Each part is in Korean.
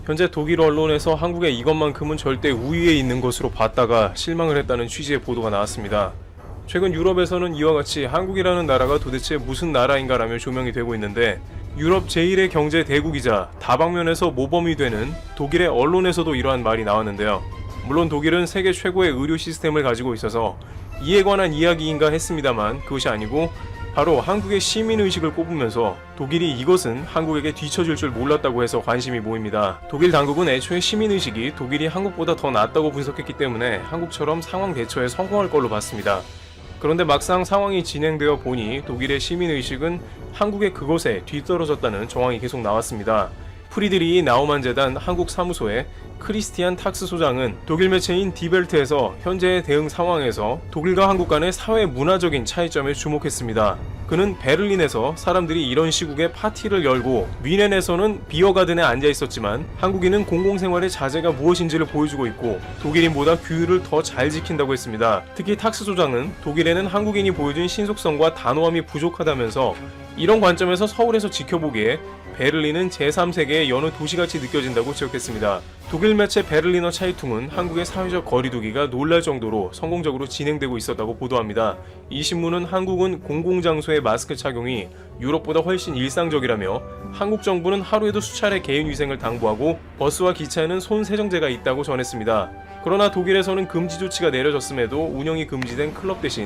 현재 독일 언론에서 한국의 이것만큼은 절대 우위에 있는 것으로 봤다가 실망을 했다는 취지의 보도가 나왔습니다. 최근 유럽에서는 이와 같이 한국이라는 나라가 도대체 무슨 나라인가라며 조명이 되고 있는데, 유럽 제1의 경제 대국이자 다방면에서 모범이 되는 독일의 언론에서도 이러한 말이 나왔는데요. 물론 독일은 세계 최고의 의료 시스템을 가지고 있어서 이에 관한 이야기인가 했습니다만 그것이 아니고 바로 한국의 시민의식을 꼽으면서 독일이 이것은 한국에게 뒤처질 줄 몰랐다고 해서 관심이 모입니다. 독일 당국은 애초에 시민의식이 독일이 한국보다 더 낫다고 분석했기 때문에 한국처럼 상황 대처에 성공할 걸로 봤습니다. 그런데 막상 상황이 진행되어 보니 독일의 시민의식은 한국의 그것에 뒤떨어졌다는 정황이 계속 나왔습니다. 프리드리히 나우만 재단 한국 사무소의 크리스티안 탁스 소장은 독일 매체인 디벨트에서 현재의 대응 상황에서 독일과 한국 간의 사회 문화적인 차이점에 주목했습니다. 그는 베를린에서 사람들이 이런 시국에 파티를 열고 뮌헨에서는 비어가든에 앉아 있었지만 한국인은 공공생활의 자제가 무엇인지를 보여주고 있고 독일인보다 규율을 더 잘 지킨다고 했습니다. 특히 탁스 소장은 독일에는 한국인이 보여준 신속성과 단호함이 부족하다면서 이런 관점에서 서울에서 지켜보기에 베를린은 제3세계의 여느 도시같이 느껴진다고 지적했습니다. 독일 매체 베를리너 차이퉁은 한국의 사회적 거리두기가 놀랄 정도로 성공적으로 진행되고 있었다고 보도합니다. 이 신문은 한국은 공공장소의 마스크 착용이 유럽보다 훨씬 일상적이라며 한국 정부는 하루에도 수차례 개인위생을 당부하고 버스와 기차에는 손세정제가 있다고 전했습니다. 그러나 독일에서는 금지 조치가 내려졌음에도 운영이 금지된 클럽 대신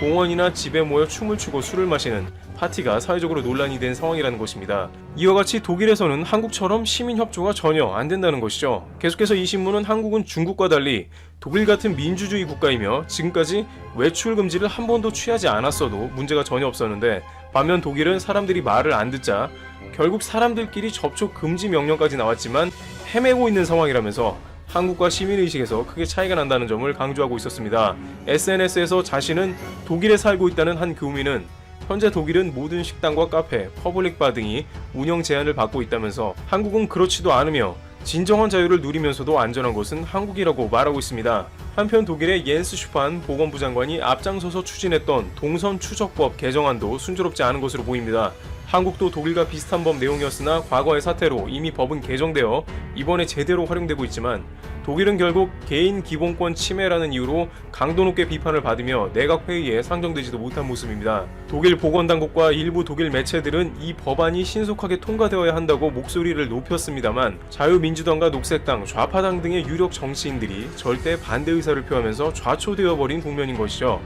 공원이나 집에 모여 춤을 추고 술을 마시는 파티가 사회적으로 논란이 된 상황이라는 것입니다. 이와 같이 독일에서는 한국처럼 시민협조가 전혀 안 된다는 것이죠. 계속해서 이 신문은 한국은 중국과 달리 독일 같은 민주주의 국가이며 지금까지 외출 금지를 한 번도 취하지 않았어도 문제가 전혀 없었는데, 반면 독일은 사람들이 말을 안 듣자 결국 사람들끼리 접촉 금지 명령까지 나왔지만 헤매고 있는 상황이라면서 한국과 시민의식에서 크게 차이가 난다는 점을 강조하고 있었습니다. SNS에서 자신은 독일에 살고 있다는 한 교민은 현재 독일은 모든 식당과 카페, 퍼블릭바 등이 운영 제한을 받고 있다면서 한국은 그렇지도 않으며 진정한 자유를 누리면서도 안전한 것은 한국이라고 말하고 있습니다. 한편 독일의 옌스 슈판 보건부 장관이 앞장서서 추진했던 동선 추적법 개정안도 순조롭지 않은 것으로 보입니다. 한국도 독일과 비슷한 법 내용이었으나 과거의 사태로 이미 법은 개정되어 이번에 제대로 활용되고 있지만 독일은 결국 개인 기본권 침해라는 이유로 강도 높게 비판을 받으며 내각회의에 상정되지도 못한 모습입니다. 독일 보건당국과 일부 독일 매체들은 이 법안이 신속하게 통과되어야 한다고 목소리를 높였습니다만 자유민주당과 녹색당, 좌파당 등의 유력 정치인들이 절대 반대 의사를 표하면서 좌초되어버린 국면인 것이죠.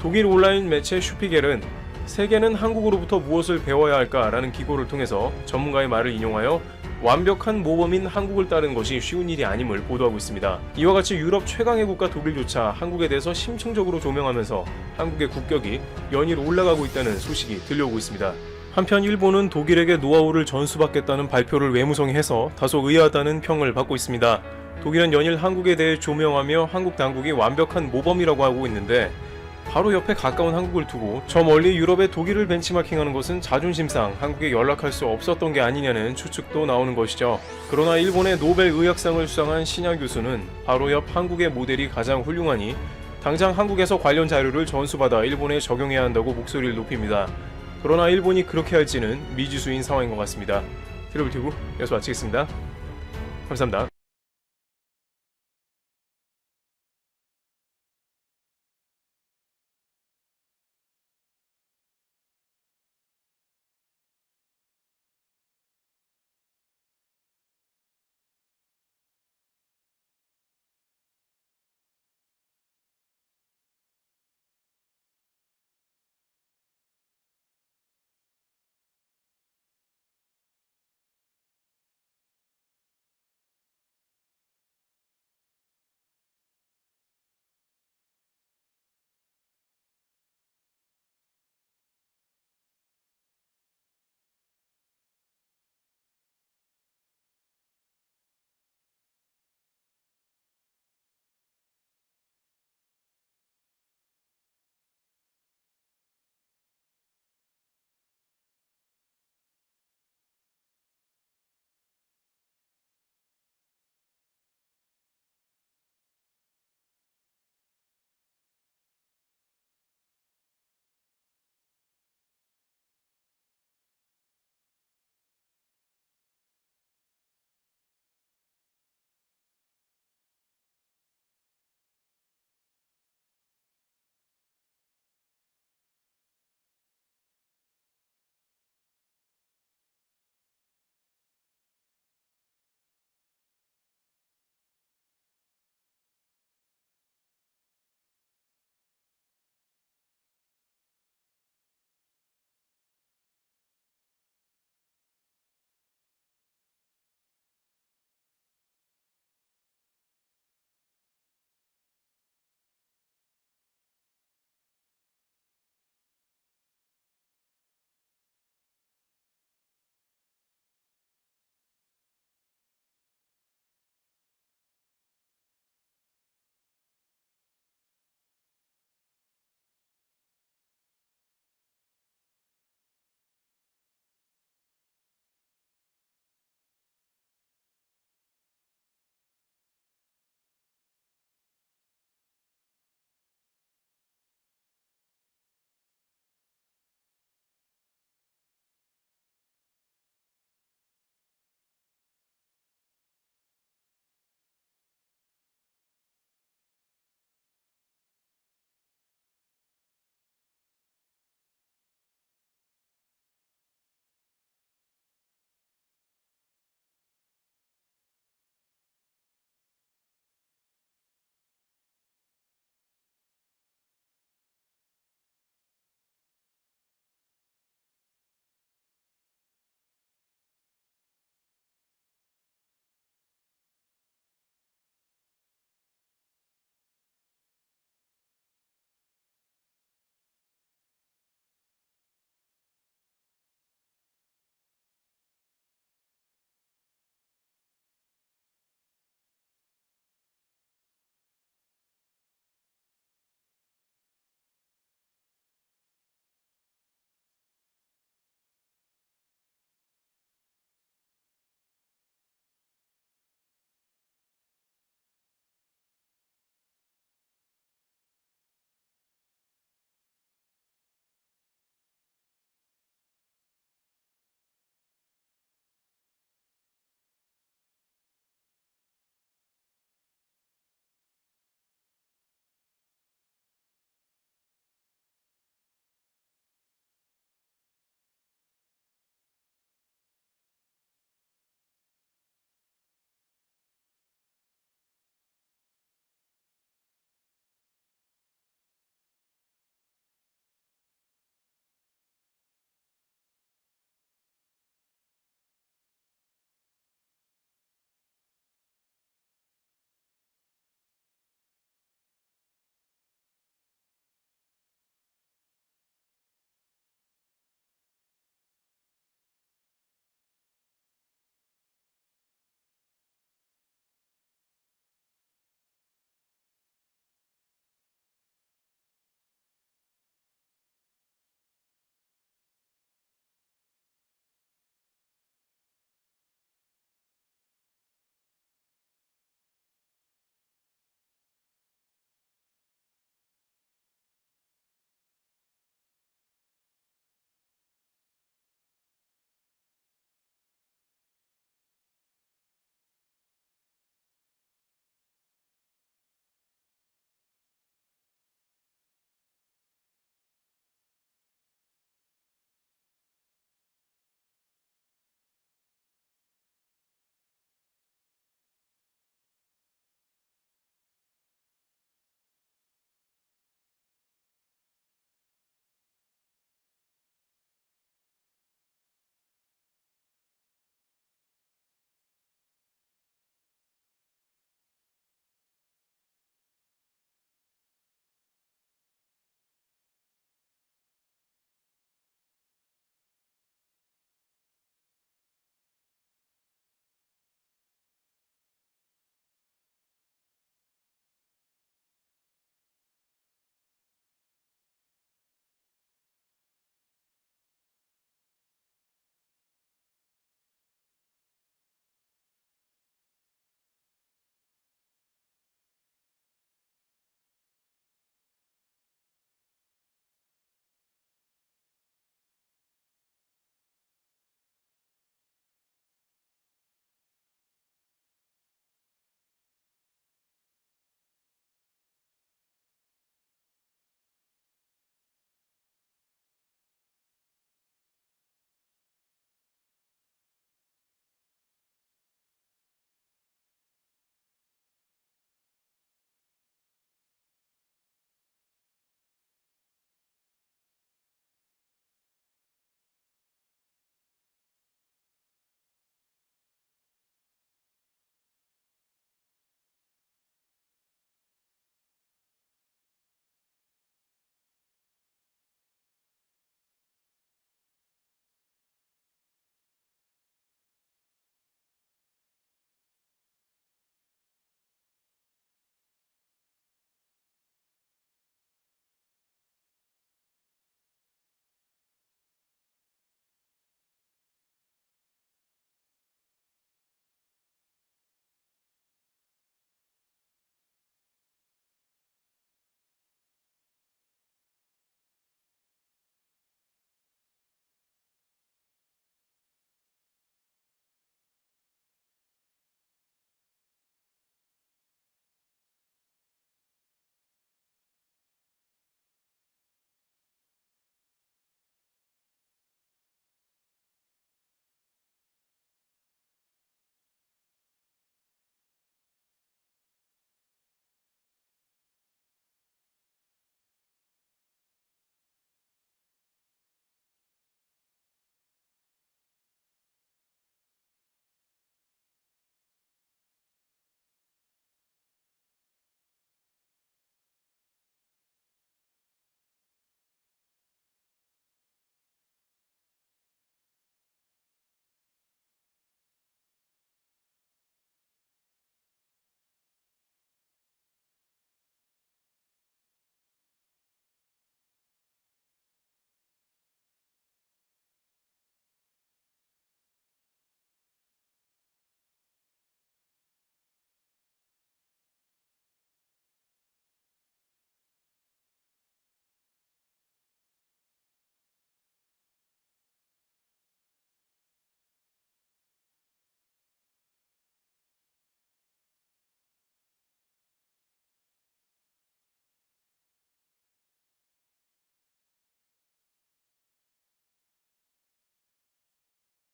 독일 온라인 매체 슈피겔은 세계는 한국으로부터 무엇을 배워야 할까라는 기고를 통해서 전문가의 말을 인용하여 완벽한 모범인 한국을 따르는 것이 쉬운 일이 아님을 보도하고 있습니다. 이와 같이 유럽 최강의 국가 독일조차 한국에 대해서 심층적으로 조명하면서 한국의 국격이 연일 올라가고 있다는 소식이 들려오고 있습니다. 한편 일본은 독일에게 노하우를 전수받겠다는 발표를 외무성해서 다소 의아하다는 평을 받고 있습니다. 독일은 연일 한국에 대해 조명하며 한국 당국이 완벽한 모범이라고 하고 있는데, 바로 옆에 가까운 한국을 두고 저 멀리 유럽의 독일을 벤치마킹하는 것은 자존심상 한국에 연락할 수 없었던 게 아니냐는 추측도 나오는 것이죠. 그러나 일본의 노벨 의학상을 수상한 신야 교수는 바로 옆 한국의 모델이 가장 훌륭하니 당장 한국에서 관련 자료를 전수받아 일본에 적용해야 한다고 목소리를 높입니다. 그러나 일본이 그렇게 할지는 미지수인 상황인 것 같습니다. 트러블 튜브 여기서 마치겠습니다. 감사합니다.